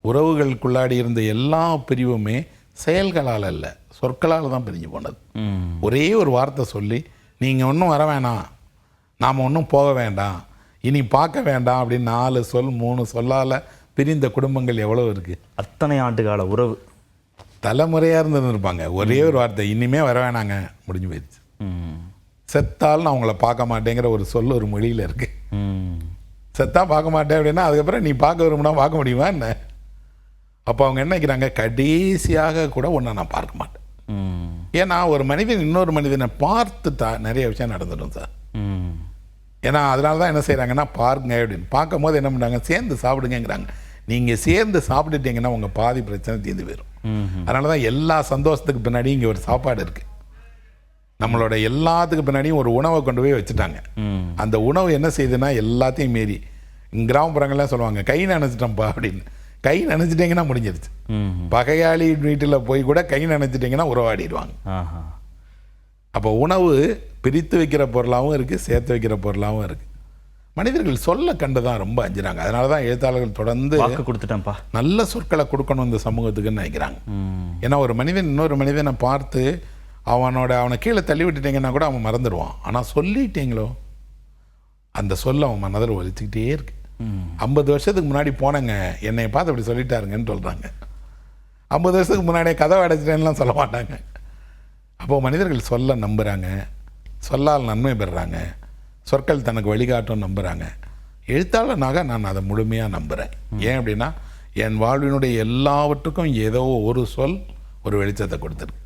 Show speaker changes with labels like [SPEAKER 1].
[SPEAKER 1] உறவுகளுக்குள்ளாடி இருந்த எல்லா பிரிவுமே செயல்களால் அல்ல, சொற்களால் தான் பிரிஞ்சு போனது. ஒரே ஒரு வார்த்தை சொல்லி நீங்கள் ஒன்றும் வர வேணாம், நாம் ஒன்றும் போக வேண்டாம், இனி பார்க்க வேண்டாம் அப்படின்னு 4 சொல் 3 சொல்லால் பிரிந்த குடும்பங்கள் எவ்வளோ இருக்குது.
[SPEAKER 2] அத்தனை ஆண்டுகால உறவு
[SPEAKER 1] தலைமுறையாக இருந்துருப்பாங்க. ஒரே ஒரு வார்த்தை, இனிமே வர வேணாங்க, முடிஞ்சு போயிடுச்சு. செத்தால் நான் உங்களை பார்க்க மாட்டேங்கிற ஒரு சொல் ஒரு மொழியில் இருக்குது. செத்தா பார்க்க மாட்டேன் அப்படின்னா அதுக்கப்புறம் நீ பார்க்க விரும்பினா பார்க்க முடியுமா என்ன? அப்போ அவங்க என்ன நினைக்கிறாங்க, கடைசியாக கூட ஒன்றை நான் பார்க்க மாட்டேன். ஏன்னா ஒரு மனிதன் இன்னொரு மனிதனை பார்த்துட்டா நிறைய விஷயம் நடந்துடும் சார். ஏன்னா அதனால தான் என்ன செய்கிறாங்கன்னா, பாருங்க அப்படின்னு பார்க்கும் போது என்ன பண்ணுறாங்க, சேர்ந்து சாப்பிடுங்கிறாங்க. நீங்கள் சேர்ந்து சாப்பிட்டுட்டீங்கன்னா உங்கள் பாதி பிரச்சனை தீர்ந்து போயிடும். அதனால தான் எல்லா சந்தோஷத்துக்கு பின்னாடியும் இங்கே ஒரு சாப்பாடு இருக்குது. நம்மளோட எல்லாத்துக்கு பின்னாடியும் ஒரு உணவை கொண்டு போய் வச்சுட்டாங்க. அந்த உணவு என்ன செய்யுதுன்னா எல்லாத்தையும் மீறி, கிராமப்புறங்கள்லாம் சொல்லுவாங்க கை நினைச்சிட்டோம்ப்பா அப்படின்னு. கை நினைச்சிட்டிங்கன்னா முடிஞ்சிருச்சு. பகையாளி வீட்டில் போய் கூட கை நினைச்சிட்டிங்கன்னா உறவாடிடுவாங்க. அப்போ உணவு பிரித்து வைக்கிற பொருளாகவும் இருக்குது, சேர்த்து வைக்கிற பொருளாகவும் இருக்குது. மனிதர்கள் சொல்ல கண்டு தான் ரொம்ப அஞ்சுறாங்க. அதனால தான் எழுத்தாளர்கள் தொடர்ந்து
[SPEAKER 2] வாக்கு கொடுத்துட்டேன்ப்பா, நல்ல
[SPEAKER 1] சொற்களை கொடுக்கணும் இந்த சமூகத்துக்குன்னு நினைக்கிறாங்க. ஏன்னா ஒரு மனிதன் இன்னொரு மனிதனை பார்த்து அவனை கீழே தள்ளி விட்டுட்டீங்கன்னா கூட அவன் மறந்துடுவான். ஆனால் சொல்லிட்டீங்களோ அந்த சொல்ல அவன் மனதில் ஒலிச்சுக்கிட்டே இருக்கு. 50 வருஷத்துக்கு முன்னாடி போனேங்க, என்னை பார்த்து அப்படி சொல்லிட்டாருங்கன்னு சொல்கிறாங்க. 50 வருஷத்துக்கு முன்னாடியே கதவை அடைச்சிட்டேன்லாம் சொல்ல மாட்டாங்க. அப்போது மனிதர்கள் சொல்ல நம்புகிறாங்க, சொல்லால் நன்மை பெறுறாங்க, சொற்கள் தனக்கு வழிகாட்டும் நம்புகிறாங்க. எழுத்தாளனாக நான் அதை முழுமையாக நம்புகிறேன். ஏன் அப்படின்னா என் வாழ்வினுடைய எல்லாவற்றுக்கும் ஏதோ ஒரு சொல் ஒரு வெளிச்சத்தை கொடுத்துருக்கு.